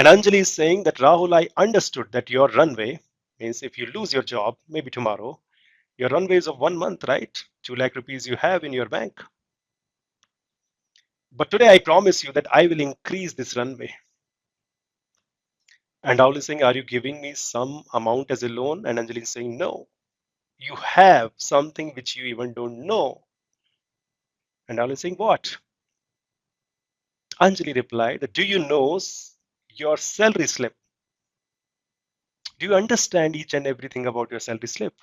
And Anjali is saying that, Rahul, I understood that your runway means if you lose your job, maybe tomorrow, your runway is of 1 month, right? 2 lakh rupees you have in your bank. But today I promise you that I will increase this runway. And Rahul is saying, are you giving me some amount as a loan? And Anjali is saying, no, you have something which you even don't know. And Rahul is saying, what? Anjali replied, do you know your salary slip? Do you understand each and everything about your salary slip?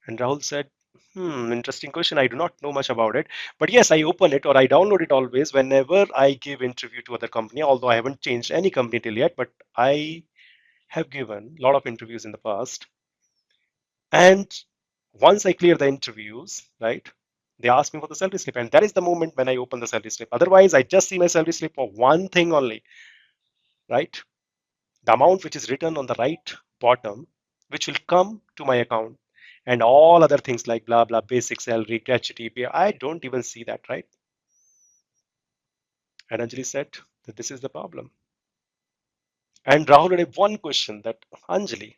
And Rahul said, interesting question. I do not know much about it. But yes, I open it or I download it always whenever I give interview to other company, although I haven't changed any company till yet, but I have given a lot of interviews in the past. And once I clear the interviews, right, they ask me for the salary slip. And that is the moment when I open the salary slip. Otherwise, I just see my salary slip for one thing only, right? The amount which is written on the right bottom, which will come to my account, and all other things like blah blah basic salary, gratuity, I don't even see that, right? And Anjali said that this is the problem. And Rahul had one question that, Anjali,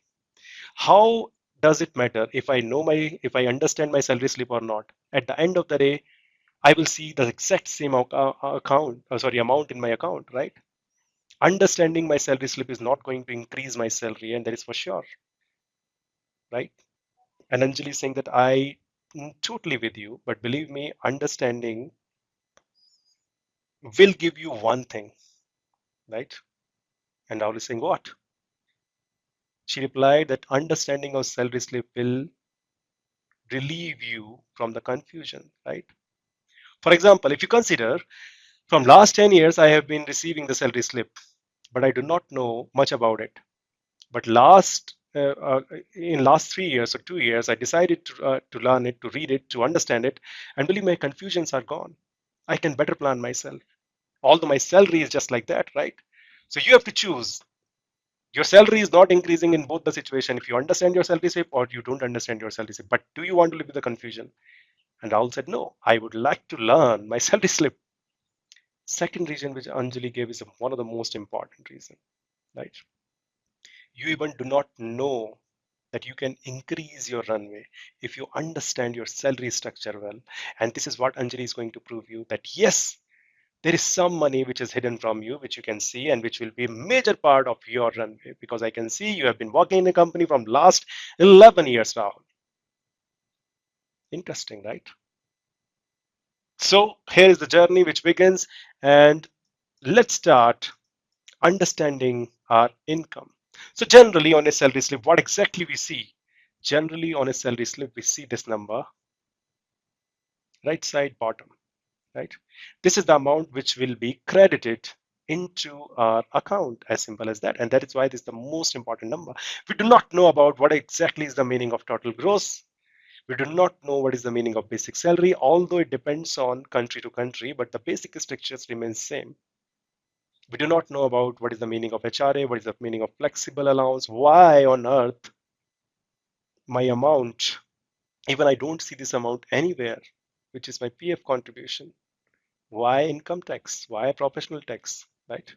how does it matter if I understand my salary slip or not? At the end of the day, I will see the exact same amount in my account, right? Understanding my salary slip is not going to increase my salary, and that is for sure, right? And Anjali is saying that totally with you, but believe me, understanding will give you one thing, right? And Rahul is saying, what? She replied that understanding of salary slip will relieve you from the confusion, right? For example, if you consider from last 10 years, I have been receiving the salary slip, but I do not know much about it. But in last 3 years or 2 years, I decided to learn it, to read it, to understand it, and believe my confusions are gone. I can better plan myself. Although my salary is just like that, right? So you have to choose. Your salary is not increasing in both the situation if you understand your salary slip or you don't understand your salary slip. But do you want to live with the confusion? And Rahul said, no, I would like to learn my salary slip. Second reason which Anjali gave is one of the most important reason, right? You even do not know that you can increase your runway if you understand your salary structure well. And this is what Anjali is going to prove you that yes, there is some money which is hidden from you, which you can see and which will be a major part of your runway, because I can see you have been working in a company from last 11 years, Rahul. Interesting, right? So here is the journey which begins, and let's start understanding our income. So generally on a salary slip, what exactly we see? Generally on a salary slip, we see this number, right side bottom, right? This is the amount which will be credited into our account, as simple as that. And that is why this is the most important number. We do not know about what exactly is the meaning of total gross. We do not know what is the meaning of basic salary, although it depends on country to country, but the basic structures remain same. We do not know about what is the meaning of HRA, what is the meaning of flexible allowance, why on earth my amount, even I don't see this amount anywhere, which is my PF contribution. Why income tax? Why professional tax, right?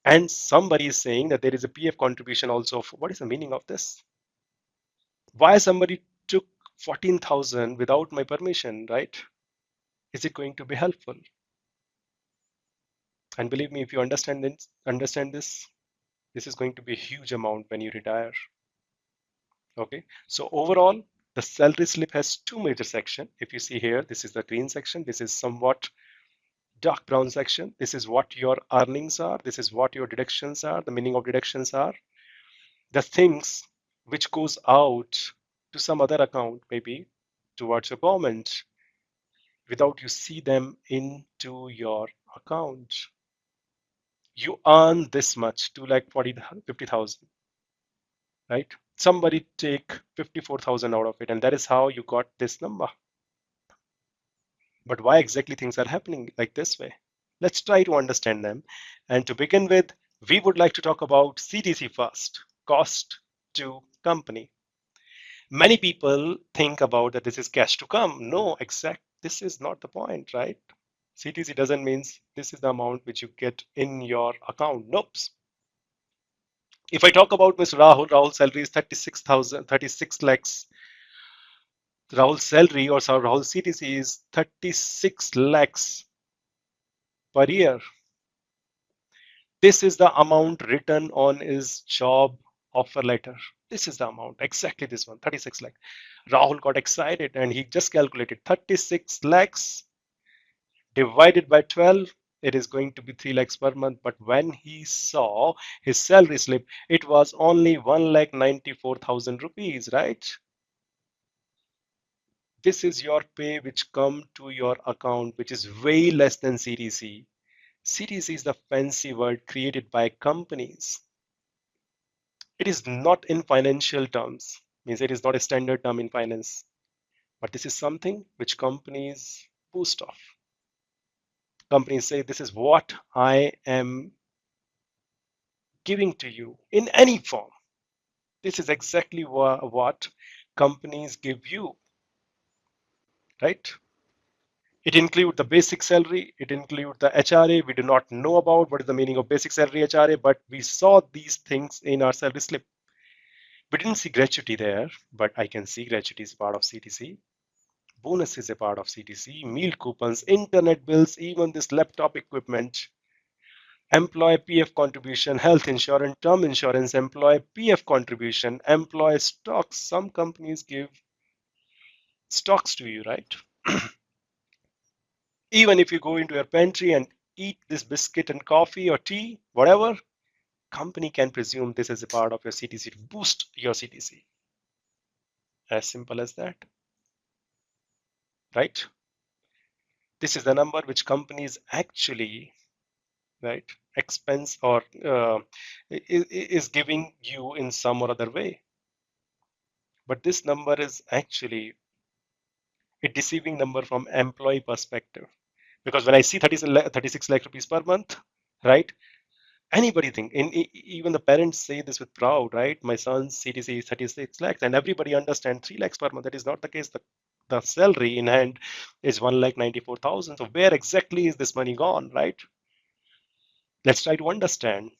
And somebody is saying that there is a PF contribution also. What is the meaning of this? Why somebody took 14,000 without my permission, right? Is it going to be helpful? And believe me, if you understand this is going to be a huge amount when you retire. Okay, so overall, the salary slip has two major sections. If you see here, this is the green section. This is somewhat dark brown section. This is what your earnings are. This is what your deductions are. The meaning of deductions are the things which goes out to some other account, maybe towards your government, without you see them into your account. You earn this much, 2,40,50,000, right? Somebody take 54,000 out of it, and that is how you got this number. But why exactly things are happening like this way? Let's try to understand them. And to begin with, we would like to talk about CTC first, cost to company. Many people think about that this is cash to come. No, this is not the point, right? CTC doesn't mean this is the amount which you get in your account. Nope. If I talk about Mr. Rahul's salary is 36 lakhs. Rahul's salary or Rahul's CTC is 36 lakhs per year. This is the amount written on his job offer letter. This is the amount, exactly this one, 36 lakhs. Rahul got excited and he just calculated 36 lakhs divided by 12. It is going to be 3 lakhs per month. But when he saw his salary slip, it was only 1,94,000 rupees, right? This is your pay which come to your account, which is way less than CTC. CTC is the fancy word created by companies. It is not in financial terms, means it is not a standard term in finance, but this is something which companies boost off. Companies say, this is what I am giving to you in any form. This is exactly what companies give you, right? It includes the basic salary, it includes the HRA. We do not know about what is the meaning of basic salary HRA, but we saw these things in our salary slip. We didn't see gratuity there, but I can see gratuity is part of CTC. Bonus is a part of CTC, meal coupons, internet bills, even this laptop equipment, employee PF contribution, health insurance, term insurance, employee PF contribution, employee stocks. Some companies give stocks to you, right? Even if you go into your pantry and eat this biscuit and coffee or tea, whatever, company can presume this is a part of your CTC to boost your CTC. As simple as that, right? This is the number which companies actually, right, expense or is giving you in some or other way. But this number is actually a deceiving number from employee perspective. Because when I see 36 lakh rupees per month, right, anybody think, even the parents say this with proud, right? My son's CTC is 36 lakhs and everybody understands 3 lakhs per month. That is not the case. The salary in hand is 1,94,000. So where exactly is this money gone, right? Let's try to understand.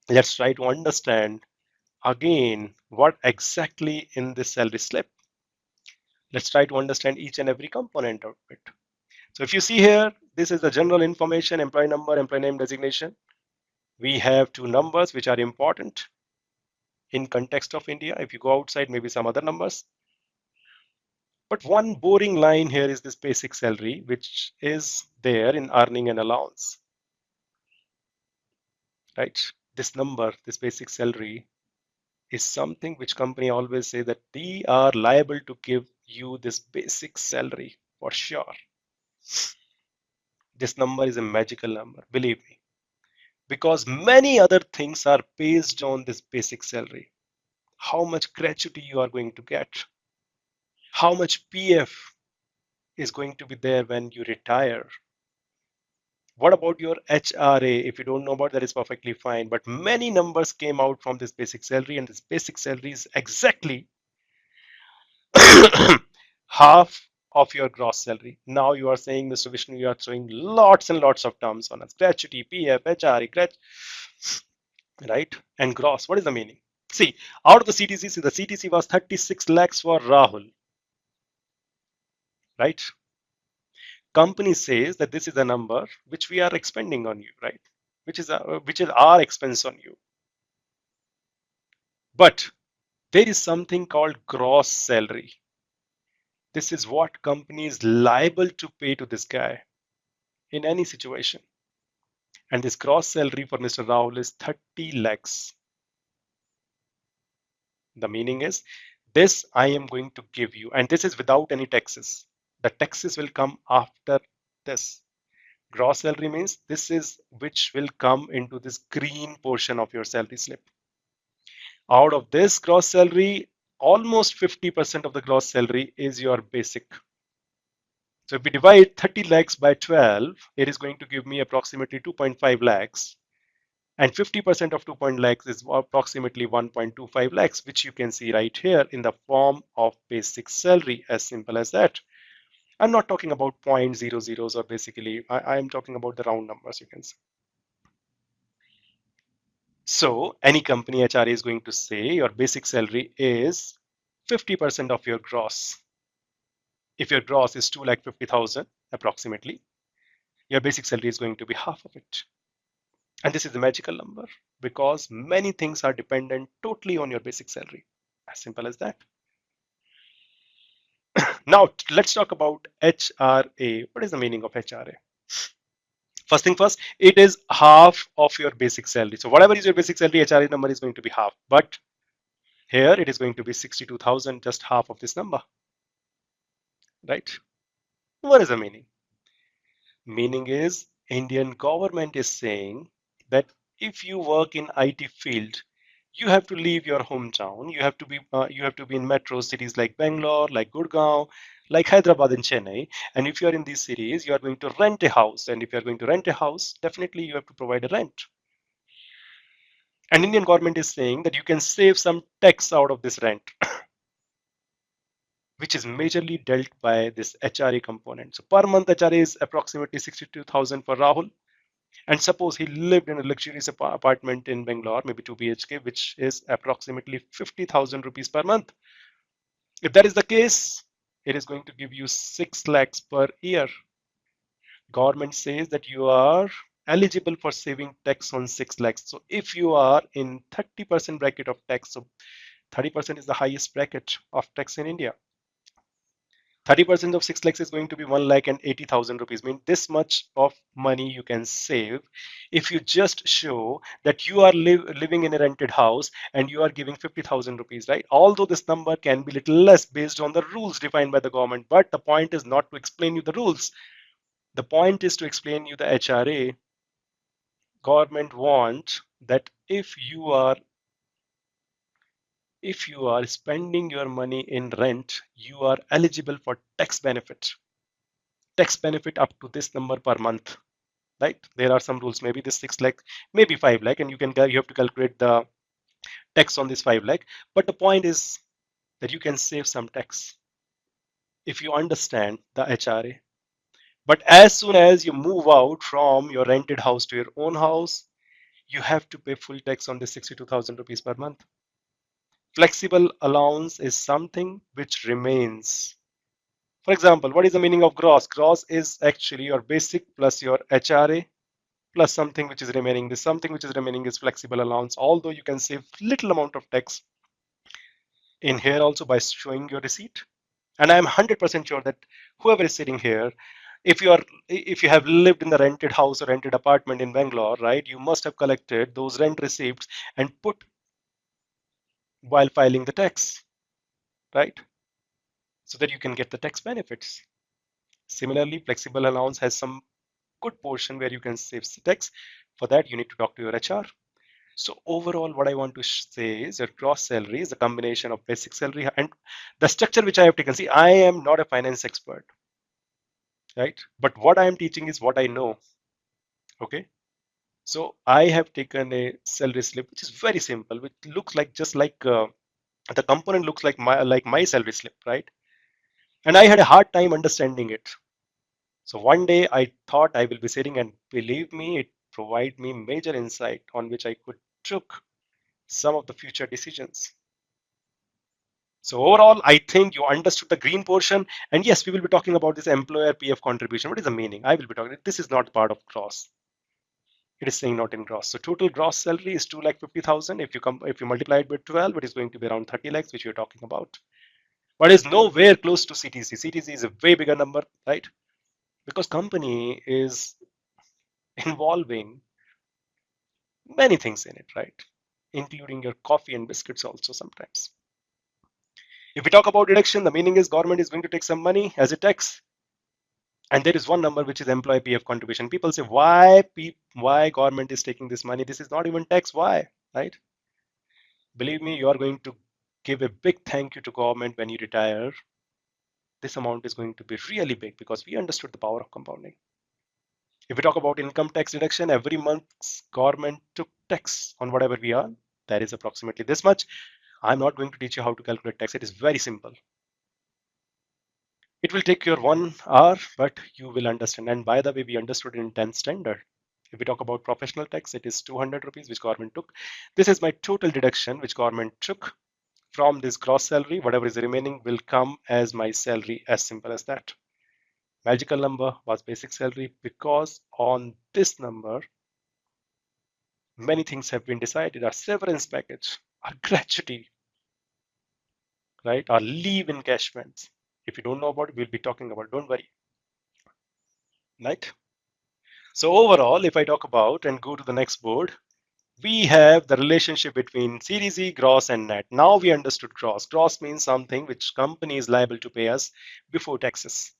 Let's try to understand again what exactly in this salary slip. Let's try to understand each and every component of it. So if you see here, this is the general information, employee number, employee name, designation. We have two numbers which are important in context of India. If you go outside, maybe some other numbers. But one boring line here is this basic salary, which is there in earning and allowance, right? This number, this basic salary, is something which company always say that they are liable to give you this basic salary for sure. This number is a magical number, believe me, because many other things are based on this basic salary. How much gratuity you are going to get, how much PF is going to be there when you retire. What about your HRA? If you don't know about that, is perfectly fine. But many numbers came out from this basic salary, and this basic salary is exactly half of your gross salary. Now you are saying, Mr. Vishnu, you are throwing lots and lots of terms on us. Gratuity, PF, HRA, right? And gross. What is the meaning? See, out of the CTC, the CTC was 36 lakhs for Rahul, right? Company says that this is a number which we are expending on you, right? Which is our expense on you. But there is something called gross salary. This is what company is liable to pay to this guy in any situation. And this gross salary for Mr. Rahul is 30 lakhs. The meaning is, this I am going to give you, and this is without any taxes. The taxes will come after this. Gross salary means this is which will come into this green portion of your salary slip. Out of this gross salary, almost 50% of the gross salary is your basic. So if we divide 30 lakhs by 12, it is going to give me approximately 2.5 lakhs. And 50% of 2.0 lakhs is approximately 1.25 lakhs, which you can see right here in the form of basic salary, as simple as that. I'm not talking about 0.00s or basically, I'm talking about the round numbers, you can say. So any company HRA is going to say your basic salary is 50% of your gross. If your gross is 2,50,000 approximately, your basic salary is going to be half of it. And this is the magical number because many things are dependent totally on your basic salary. As simple as that. Now let's talk about HRA. What is the meaning of HRA? First thing first, it is half of your basic salary. So whatever is your basic salary, HRA number is going to be half. But here it is going to be 62,000, just half of this number, right? What is the meaning? Meaning is Indian government is saying that if you work in IT field, you have to leave your hometown. You have to be in metro cities like Bangalore, like Gurgaon, like Hyderabad and Chennai. And if you are in these cities, you are going to rent a house. And if you are going to rent a house, definitely you have to provide a rent. And Indian government is saying that you can save some tax out of this rent, which is majorly dealt by this HRA component. So per month HRA is approximately 62,000 for Rahul. And suppose he lived in a luxurious apartment in Bangalore, maybe 2 BHK, which is approximately 50,000 rupees per month. If that is the case, it is going to give you 6 lakhs per year. Government says that you are eligible for saving tax on 6 lakhs. So if you are in 30% bracket of tax, so 30% is the highest bracket of tax in India. 30% of 6 lakhs is going to be 1,80,000 rupees. Mean this much of money you can save if you just show that you are living in a rented house and you are giving 50,000 rupees, right? Although this number can be little less based on the rules defined by the government, but the point is not to explain you the rules. The point is to explain you the HRA. Government want that if you are spending your money in rent, you are eligible for tax benefit. Tax benefit up to this number per month, right? There are some rules, maybe this 6 lakh, maybe 5 lakh, and you have to calculate the tax on this 5 lakh. But the point is that you can save some tax if you understand the HRA. But as soon as you move out from your rented house to your own house, you have to pay full tax on the 62,000 rupees per month. Flexible allowance is something which remains. For example, what is the meaning of gross? Gross is actually your basic plus your HRA plus something which is remaining. This something which is remaining is flexible allowance, although you can save little amount of tax in here also by showing your receipt. And I'm 100% sure that whoever is sitting here, if you have lived in the rented house or rented apartment in Bangalore, right, you must have collected those rent receipts and put while filing the tax, right? So that you can get the tax benefits. Similarly, flexible allowance has some good portion where you can save tax. For that, you need to talk to your HR. So overall, what I want to say is your gross salary is a combination of basic salary and the structure which I have taken. See, I am not a finance expert, right? But what I am teaching is what I know. Okay. So I have taken a salary slip, which is very simple, which looks like just like the component looks like my salary slip, right? And I had a hard time understanding it. So one day I thought I will be sitting, and believe me, it provided me major insight on which I could took some of the future decisions. So overall, I think you understood the green portion. And yes, we will be talking about this employer PF contribution. What is the meaning? I will be talking. This is not part of gross. It is saying not in gross. So total gross salary is 2,50,000. If you multiply it by 12, it is going to be around 30 lakhs, which we are talking about. But it's nowhere close to CTC. CTC is a way bigger number, right? Because company is involving many things in it, right? Including your coffee and biscuits also sometimes. If we talk about deduction, the meaning is government is going to take some money as a tax. And there is one number which is employee PF contribution. People say, why government is taking this money? This is not even tax. Why? Right? Believe me, you are going to give a big thank you to government when you retire. This amount is going to be really big because we understood the power of compounding. If we talk about income tax deduction, every month government took tax on whatever we earn. That is approximately this much. I'm not going to teach you how to calculate tax. It is very simple. It will take your 1 hour, but you will understand. And by the way, we understood in 10th standard. If we talk about professional tax, it is 200 rupees, which government took. This is my total deduction, which government took from this gross salary. Whatever is remaining will come as my salary, as simple as that. Magical number was basic salary because on this number, many things have been decided. Our severance package, our gratuity, right? Our leave encashments. If you don't know about it, we'll be talking about it. Don't worry, right? So overall, if I talk about and go to the next board, we have the relationship between CTC, gross, and net. Now we understood gross. Gross means something which company is liable to pay us before taxes,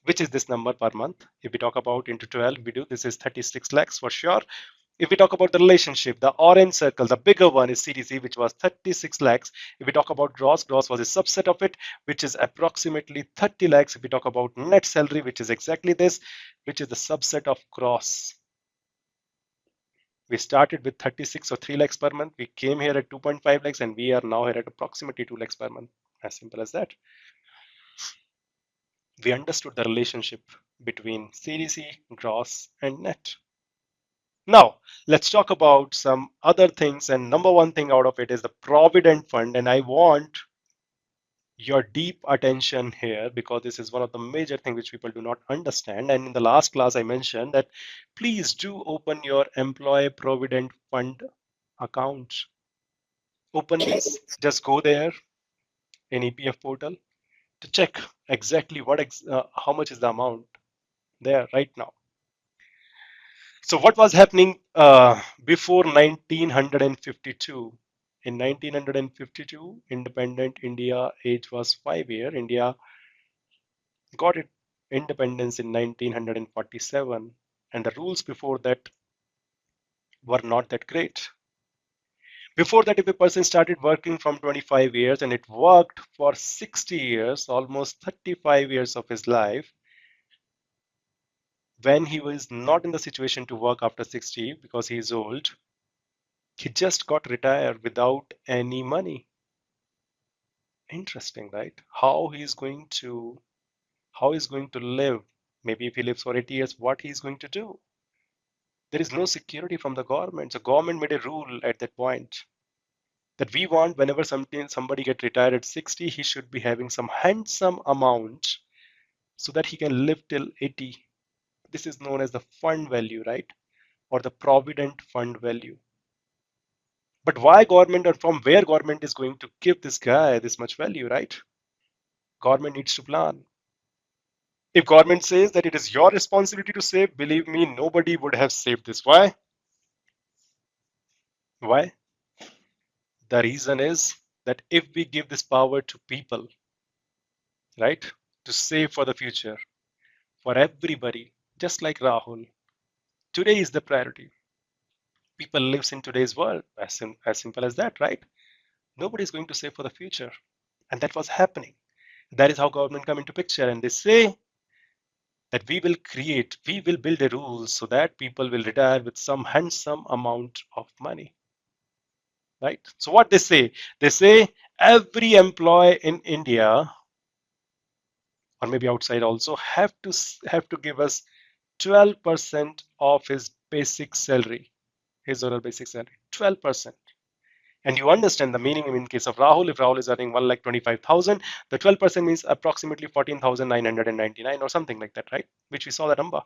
which is this number per month. If we talk about into 12, we do this is 36 lakhs for sure. If we talk about the relationship, the orange circle, the bigger one is CTC, which was 36 lakhs. If we talk about gross, gross was a subset of it, which is approximately 30 lakhs. If we talk about net salary, which is exactly this, which is the subset of gross. We started with 36 or 3 lakhs per month. We came here at 2.5 lakhs, and we are now here at approximately 2 lakhs per month. As simple as that. We understood the relationship between CTC, gross, and net. Now, let's talk about some other things. And number one thing out of it is the Provident Fund. And I want your deep attention here because this is one of the major things which people do not understand. And in the last class, I mentioned that please do open your Employee Provident Fund account. Open this, just go there in EPF portal to check exactly how much is the amount there right now. So what was happening before 1952? In 1952, independent India age was 5 years. India got its independence in 1947, and the rules before that were not that great. Before that, if a person started working from 25 years and it worked for 60 years, almost 35 years of his life, when he was not in the situation to work after 60 because he is old, he just got retired without any money. Interesting, right? How he's going to live? Maybe if he lives for 80 years, what he's going to do? There is no security from the government. So government made a rule at that point that we want whenever somebody get retired at 60, he should be having some handsome amount so that he can live till 80. This is known as the fund value, right? Or the provident fund value. But why government or from where government is going to give this guy this much value, right? Government needs to plan. If government says that it is your responsibility to save, believe me, nobody would have saved this. Why? Why? The reason is that if we give this power to people, right, to save for the future, for everybody, just like Rahul, today is the priority. People lives in today's world, as simple as that, right? Nobody is going to save for the future. And that was happening. That is how government come into picture. And they say that we will build a rule so that people will retire with some handsome amount of money, right? So what they say every employee in India or maybe outside also have to give us 12% of his basic salary, his or her basic salary, 12%. And you understand the meaning in case of Rahul. If Rahul is earning 1,25,000, the 12% means approximately 14,999 or something like that, right? Which we saw the number.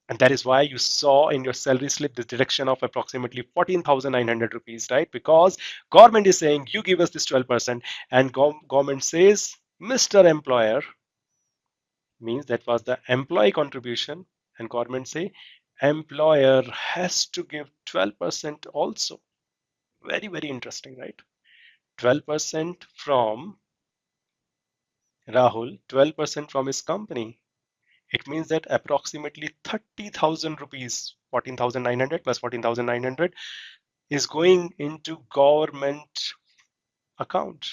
And that is why you saw in your salary slip this deduction of approximately 14,900 rupees, right? Because government is saying you give us this 12%, and government says, Mr. Employer, means that was the employee contribution, and government say employer has to give 12% also. Very, very interesting, right? 12% from Rahul, 12% from his company. It means that approximately 30,000 rupees, 14,900 plus 14,900 is going into government account.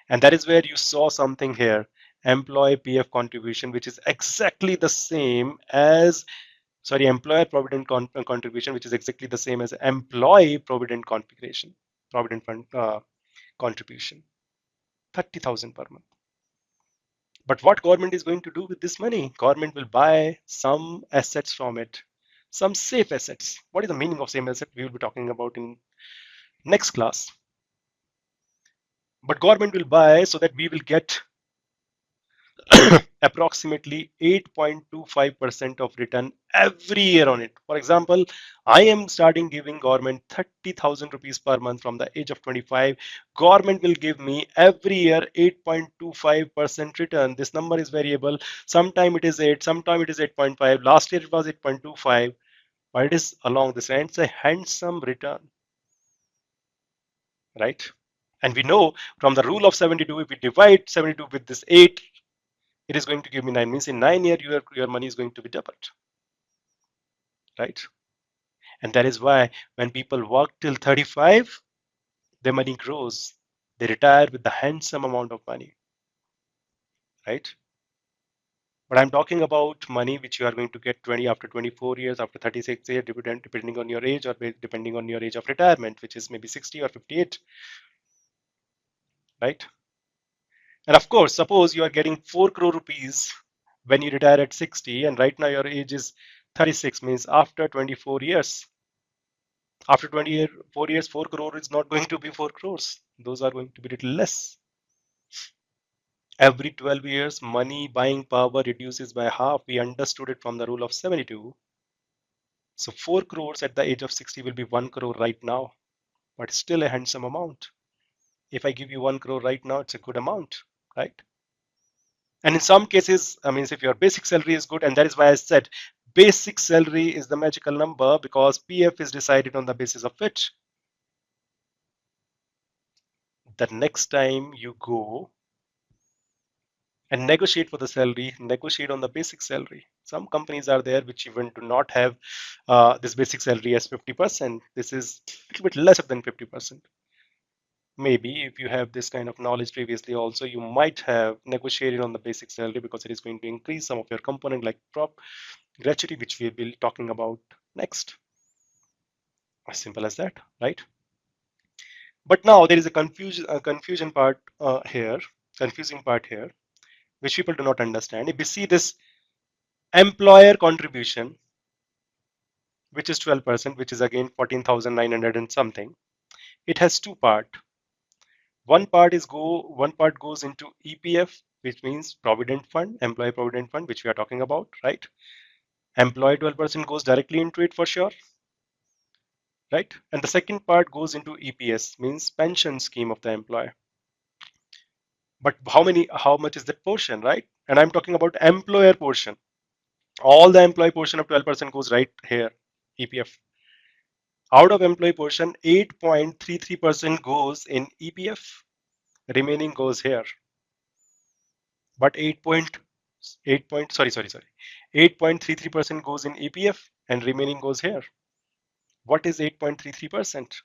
And that is where you saw something here, employee PF contribution, which is exactly the same as, employer provident contribution, which is exactly the same as employee provident provident fund contribution, 30,000 per month. But what government is going to do with this money? Government will buy some assets from it, some safe assets. What is the meaning of safe asset? We will be talking about in next class. But government will buy so that we will get approximately 8.25% of return every year on it. For example, I am starting giving government 30,000 rupees per month from the age of 25. Government will give me every year 8.25% return. This number is variable. Sometime it is 8, sometime it is 8.5. Last year it was 8.25, but it is along this line. It's a handsome return, right? And we know from the rule of 72, if we divide 72 with this 8, it is going to give me 9. Means in 9 years, your money is going to be doubled, right? And that is why when people work till 35, their money grows. They retire with the handsome amount of money, right? But I'm talking about money which you are going to get 20 after 24 years, after 36 years, depending on your age or depending on your age of retirement, which is maybe 60 or 58, right? And of course, suppose you are getting 4 crore rupees when you retire at 60, and right now your age is 36, means after 24 years, after 24 years, 4 crore is not going to be 4 crores. Those are going to be little less. Every 12 years, money buying power reduces by half. We understood it from the rule of 72. So 4 crores at the age of 60 will be 1 crore right now, but still a handsome amount. If I give you 1 crore right now, it's a good amount, right? And in some cases, I mean, if your basic salary is good, and that is why I said basic salary is the magical number, because PF is decided on the basis of which the next time you go and negotiate for the salary, negotiate on the basic salary. Some companies are there which even do not have this basic salary as 50%. This is a little bit lesser than 50%. Maybe if you have this kind of knowledge previously also, you might have negotiated on the basic salary, because it is going to increase some of your component like prop gratuity, which we'll be talking about next. As simple as that, right? But now there is a confusing part here, which people do not understand. If we see this employer contribution, which is 12%, which is again 14,900 and something, it has two parts. One part goes into EPF, which means Provident Fund, Employee Provident Fund, which we are talking about, right? Employee 12% goes directly into it for sure, right? And the second part goes into EPS, means pension scheme of the employer. But how much is that portion, right? And I'm talking about employer portion. All the employee portion of 12% goes right here, EPF. Out of employee portion, 8.33% goes in EPF. Remaining goes here. But 8.33% goes in EPF and remaining goes here. What is 8.33%?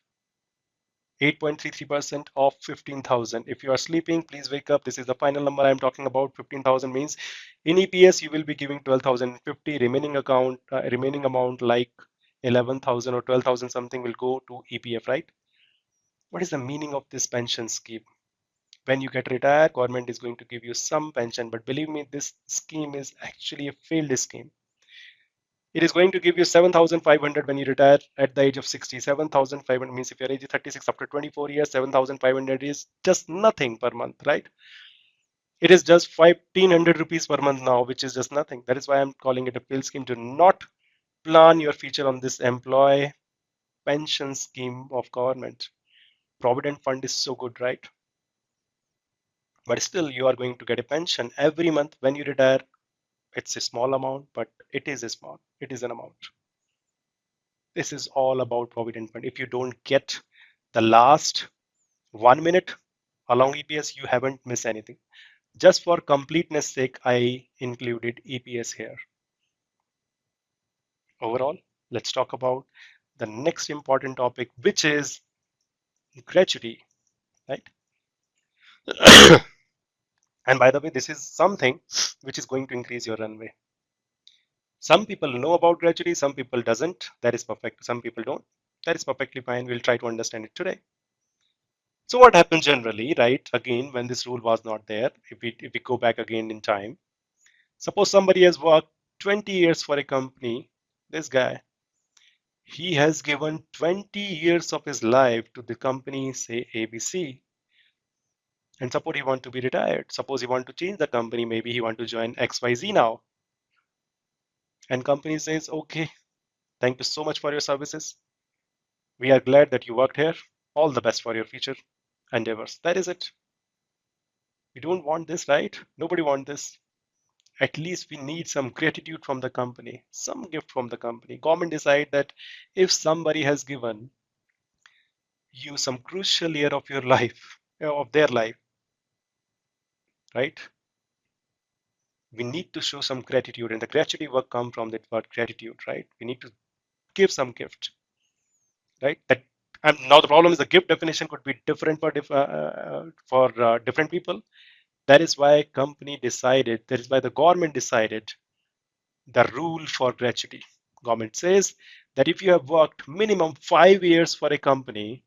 8.33% of 15,000. If you are sleeping, please wake up. This is the final number I'm talking about. 15,000 means in EPS you will be giving 12,050. Remaining amount like 11,000 or 12,000 something will go to EPF, right? What is the meaning of this pension scheme? When you get retired, government is going to give you some pension, but believe me, this scheme is actually a failed scheme. It is going to give you 7,500 when you retire at the age of 60. 7,500 means if your age is 36, after 24 years, 7,500 is just nothing per month, right? It is just 1,500 rupees per month now, which is just nothing. That is why I'm calling it a failed scheme. Do not plan your future on this employee pension scheme of government. Provident fund is so good, right? But still, you are going to get a pension every month when you retire. It's a small amount, but it is an amount. This is all about Provident Fund. If you don't get the last 1 minute along EPS, you haven't missed anything. Just for completeness sake, I included EPS here. Overall, let's talk about the next important topic, which is gratuity, right? And by the way, this is something which is going to increase your runway. Some people know about gratuity, some people doesn't. That is perfect. Some people don't. That is perfectly fine. We'll try to understand it today. So what happens generally, right? Again, when this rule was not there, if we go back again in time, suppose somebody has worked 20 years for a company. This guy, he has given 20 years of his life to the company, say ABC. And suppose he want to be retired. Suppose he want to change the company. Maybe he want to join XYZ now. And company says, okay, thank you so much for your services. We are glad that you worked here. All the best for your future endeavors. That is it. We don't want this, right? Nobody want this. At least we need some gratitude from the company, some gift from the company. Government decide that if somebody has given you some crucial year of your life, of their life, right? We need to show some gratitude, and the gratuity work come from that word gratitude, right? We need to give some gift, right? That and now the problem is the gift definition could be different for different people. That is why company decided. That is why the government decided the rule for gratuity. Government says that if you have worked minimum 5 years for a company,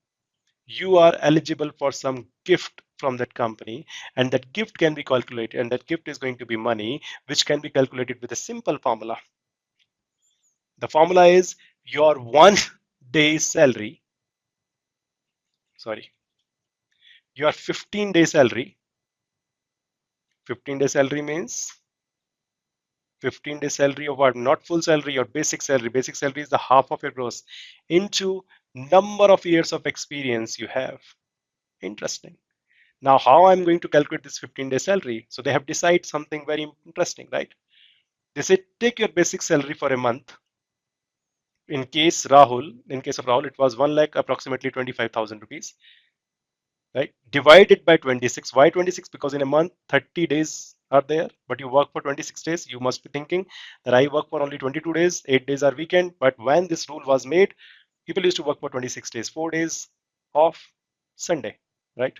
you are eligible for some gift from that company, and that gift can be calculated, and that gift is going to be money, which can be calculated with a simple formula. The formula is your 1 day salary, sorry, your 15-day salary. 15-day salary means 15-day salary of what? Not full salary, your basic salary. Basic salary is the half of your gross into number of years of experience you have. Interesting. Now, how I'm going to calculate this 15-day salary? So they have decided something very interesting, right? They say take your basic salary for a month. In case of Rahul, it was 1 lakh approximately 25,000 rupees, right? Divided by 26. Why 26? Because in a month, 30 days are there, but you work for 26 days. You must be thinking that I work for only 22 days, 8 days are weekend. But when this rule was made, people used to work for 26 days, 4 days off Sunday, right?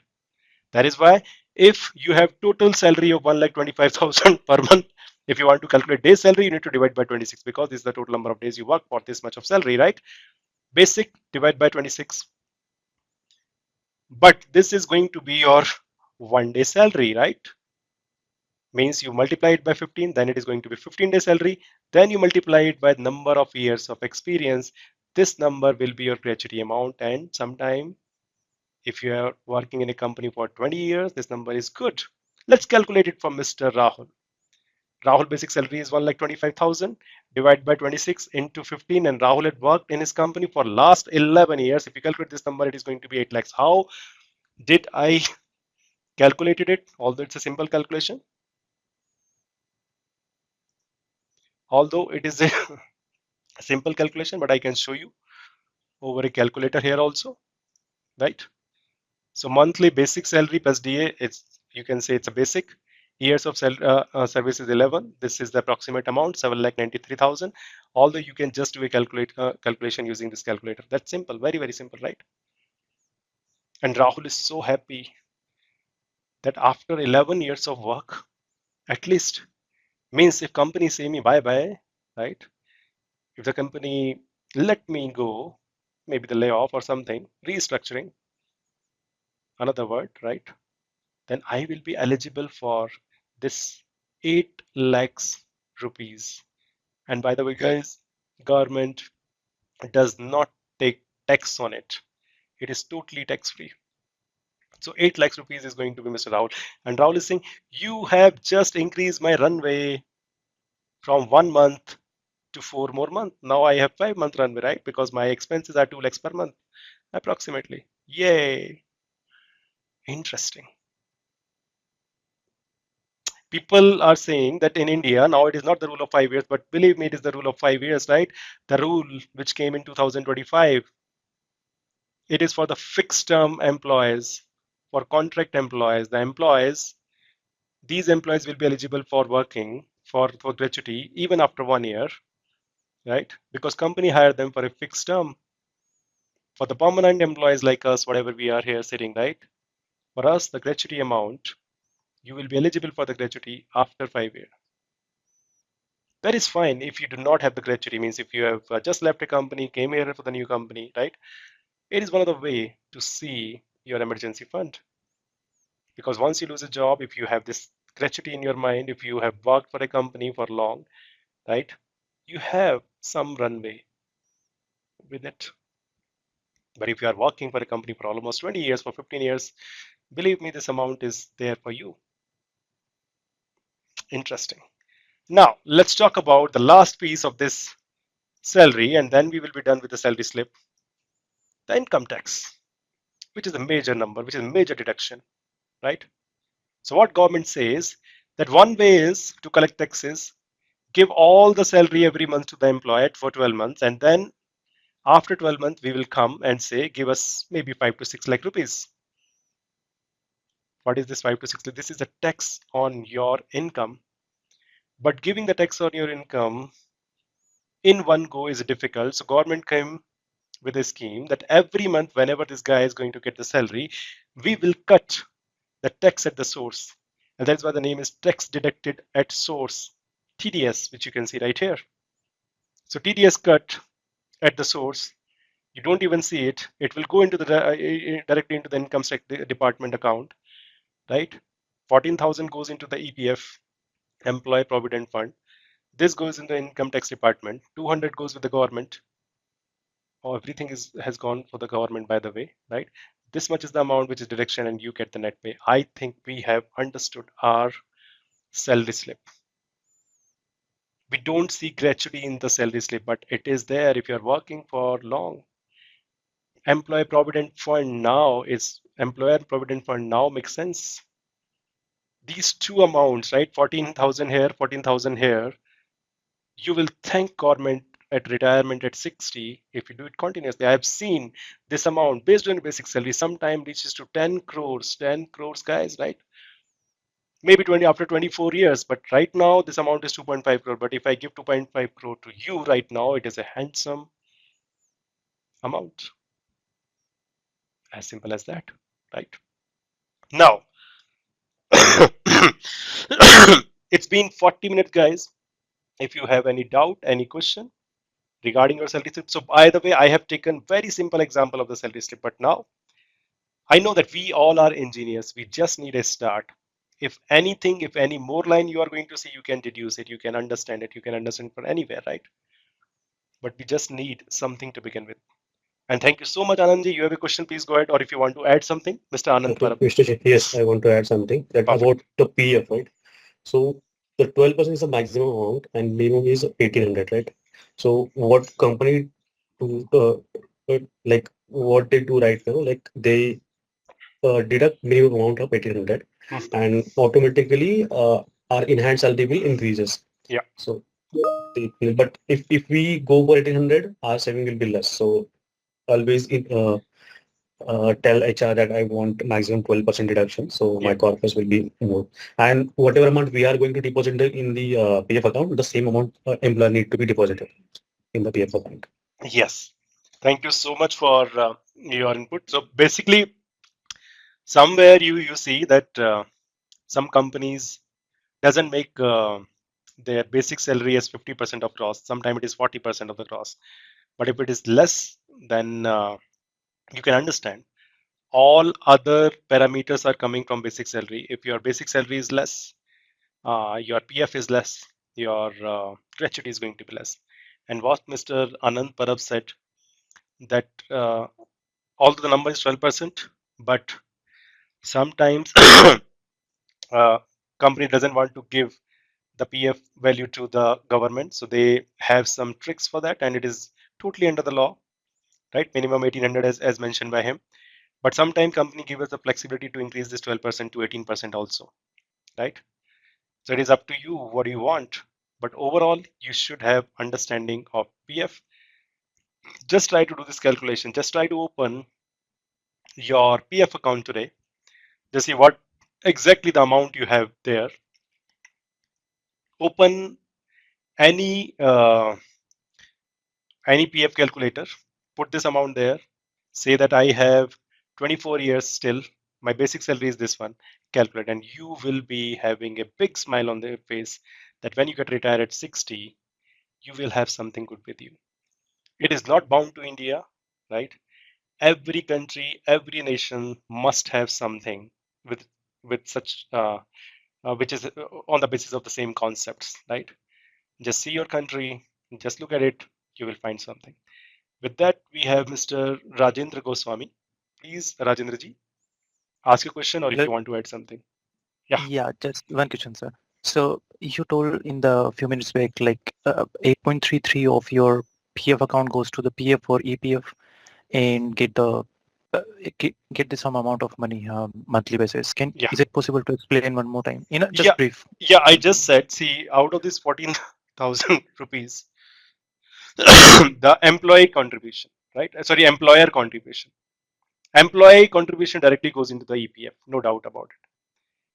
That is why if you have total salary of 1,25,000 per month, if you want to calculate day salary, you need to divide by 26 because this is the total number of days you work for this much of salary, right? Basic divide by 26. But this is going to be your 1 day salary, right? Means you multiply it by 15, then it is going to be 15-day salary. Then you multiply it by number of years of experience. This number will be your gratuity amount. And sometime if you are working in a company for 20 years, this number is good. Let's calculate it for Mr. Rahul. Rahul basic salary is 1,25,000 divided by 26 into 15, and Rahul had worked in his company for last 11 years. If you calculate this number, it is going to be 8 lakhs. How did I calculate it? Although it's a simple calculation, although it is a simple calculation, but I can show you over a calculator here also, right? So monthly basic salary plus DA, you can say it's a basic. Years of service is 11. This is the approximate amount, 7,93,000. Although you can just do a calculation using this calculator. That's simple, very, very simple, right? And Rahul is so happy that after 11 years of work, at least, means if company say me bye-bye, right? If the company let me go, maybe the layoff or something, restructuring, another word, right? Then I will be eligible for this 8 lakhs rupees. And by the way, guys, government does not take tax on it. It is totally tax free. So 8 lakhs rupees is going to be Mr. Rahul. And Rahul is saying, you have just increased my runway from 1 month to 4 more months. Now I have 5 month runway, right? Because my expenses are 2 lakhs per month, approximately. Yay. Interesting. People are saying that in India, now it is not the rule of 5 years, but believe me, it is the rule of 5 years, right? The rule which came in 2025, it is for the fixed term employees, for contract employees. The employees, these employees will be eligible for working for gratuity even after 1 year, right? Because company hired them for a fixed term. For the permanent employees like us, whatever we are here sitting, right? For us, the gratuity amount, you will be eligible for the gratuity after 5 years. That is fine if you do not have the gratuity, means if you have just left a company, came here for the new company, right? It is one of the way to see your emergency fund. Because once you lose a job, if you have this gratuity in your mind, if you have worked for a company for long, right, you have some runway with it. But if you are working for a company for almost 20 years, for 15 years, believe me, this amount is there for you. Interesting. Now, let's talk about the last piece of this salary, and then we will be done with the salary slip, the income tax, which is a major number, which is a major deduction, right? So what government says that one way is to collect taxes, give all the salary every month to the employer for 12 months, and then after 12 months, we will come and say, give us maybe 5 to 6 lakh rupees. What is this 5 to 6 lakh? This is a tax on your income. But giving the tax on your income in one go is difficult. So government came with a scheme that every month, whenever this guy is going to get the salary, we will cut the tax at the source. And that's why the name is tax deducted at source, TDS, which you can see right here. So TDS cut at the source. You don't even see it. It will go into the directly into the income tax department account, right? 14,000 goes into the EPF, Employee Provident Fund. This goes in the income tax department. 200 goes with the government. Oh, everything has gone for the government, by the way, right? This much is the amount which is deduction, and you get the net pay. I think we have understood our salary slip. We don't see gratuity in the salary slip, but it is there if you're working for long. Employee Provident Fund now is Employer Provident Fund now makes sense. These two amounts, right? 14,000 here, 14,000 here. You will thank government at retirement at 60 if you do it continuously. I have seen this amount based on basic salary sometimes reaches to 10 crores, guys, right? Maybe 20 after 24 years, but right now this amount is 2.5 crore. But if I give 2.5 crore to you right now, it is a handsome amount. As simple as that, right? Now, it's been 40 minutes, guys. If you have any doubt, any question regarding your salary slip. So by the way, I have taken very simple example of the salary slip, but now I know that we all are engineers. We just need a start. If anything, if any more line you are going to see, you can deduce it, you can understand it, you can understand from anywhere, right? But we just need something to begin with. And thank you so much, Anandji. You have a question, please go ahead. Or if you want to add something, Mr. Anand Okay, Parab. Mr. Sheth, yes, I want to add something that Perfect. about the PF, right? So the 12% is the maximum amount and minimum is 1,800, right? So what company do like what they do right now, like they deduct minimum amount of 1,800 Mhm. and automatically our enhanced salary will increases. Yeah. So but if we go for 1,800, our saving will be less. So always tell HR that I want maximum 12% deduction, so Yeah. my corpus will be more. And whatever amount we are going to deposit in the PF account, the same amount employer need to be deposited in the PF account. Yes. Thank you so much for your input. So basically, somewhere you see that some companies doesn't make their basic salary as 50% of gross. Sometimes it is 40% of the gross. But if it is less, then you can understand. All other parameters are coming from basic salary. If your basic salary is less, your PF is less, your gratuity is going to be less. And what Mr. Anand Parab said that although the number is 12%, but sometimes company doesn't want to give the PF value to the government, so they have some tricks for that, and it is totally under the law, right? Minimum 1,800 as mentioned by him. But sometimes company give us the flexibility to increase this 12% to 18% also, right? So it is up to you what you want. But overall, you should have understanding of PF. Just try to do this calculation. Just try to open your PF account today. Just see what exactly the amount you have there. Open any PF calculator. Put this amount there. Say that I have 24 years still. My basic salary is this one. Calculate, and you will be having a big smile on their face that when you get retired at 60, you will have something good with you. It is not bound to India, right? Every country, every nation must have something with such which is on the basis of the same concepts, right? Just see your country, just look at it, you will find something. With that, we have Mr. Rajendra Goswami. Please, Rajendra ji, ask your question, or if Hello. you want to add something. Yeah, Yeah, just one question, sir. So you told in the few minutes back, like 8.33 of your PF account goes to the PF or EPF and uh, get the some amount of money monthly basis. yeah, Is it possible to explain one more time? yeah, Just brief. yeah. I just said, see, out of this 14,000 rupees, the employee contribution, right? Sorry, employer contribution. Employee contribution directly goes into the EPF, no doubt about it.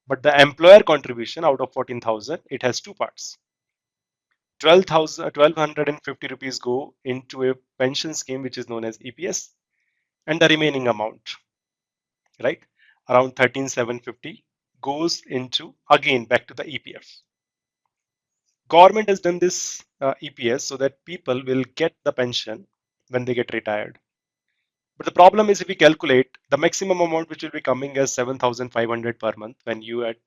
But the employer contribution out of 14,000, it has two parts. 1,250 rupees go into a pension scheme which is known as EPS, and the remaining amount, right, around 13,750 goes into again back to the EPF. Government has done this EPS so that people will get the pension when they get retired. But the problem is if we calculate the maximum amount which will be coming as 7,500 per month when you at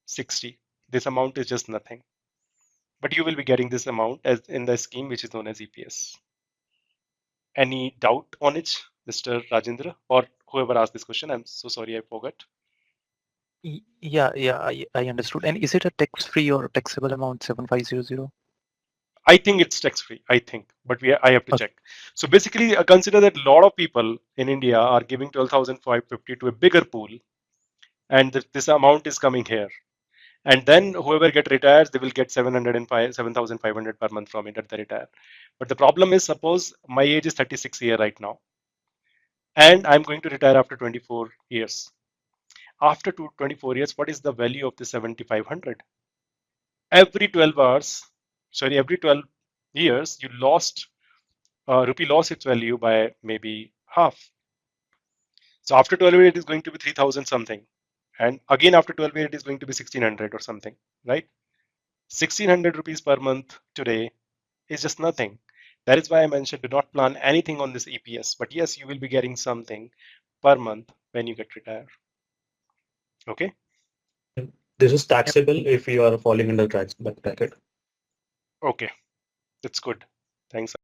60, this amount is just nothing. But you will be getting this amount as in the scheme which is known as EPS. Any doubt on it, Mr. Rajendra, or whoever asked this question? I'm so sorry, I forgot. Yeah, I understood. And is it a tax-free or taxable amount 7500? I think it's tax free. I think, but I have to Okay. check. So basically, consider that a lot of people in India are giving 12,550 to a bigger pool, and this amount is coming here. And then whoever get retires, they will get 7,500 per month from it at the retire. But the problem is, suppose my age is 36 year right now, and I'm going to retire after 24 years. After 24 years, what is the value of the 7,500? Every 12 hours, sorry, every 12 years, you lost rupee lost its value by maybe half. So after 12 years, it is going to be 3,000 something. And again, after 12 years, it is going to be 1,600 or something, right? 1,600 rupees per month today is just nothing. That is why I mentioned do not plan anything on this EPS. But yes, you will be getting something per month when you get retired. Okay? This is Yep. taxable if you are falling under tax bracket. Okay. That's good. Thanks.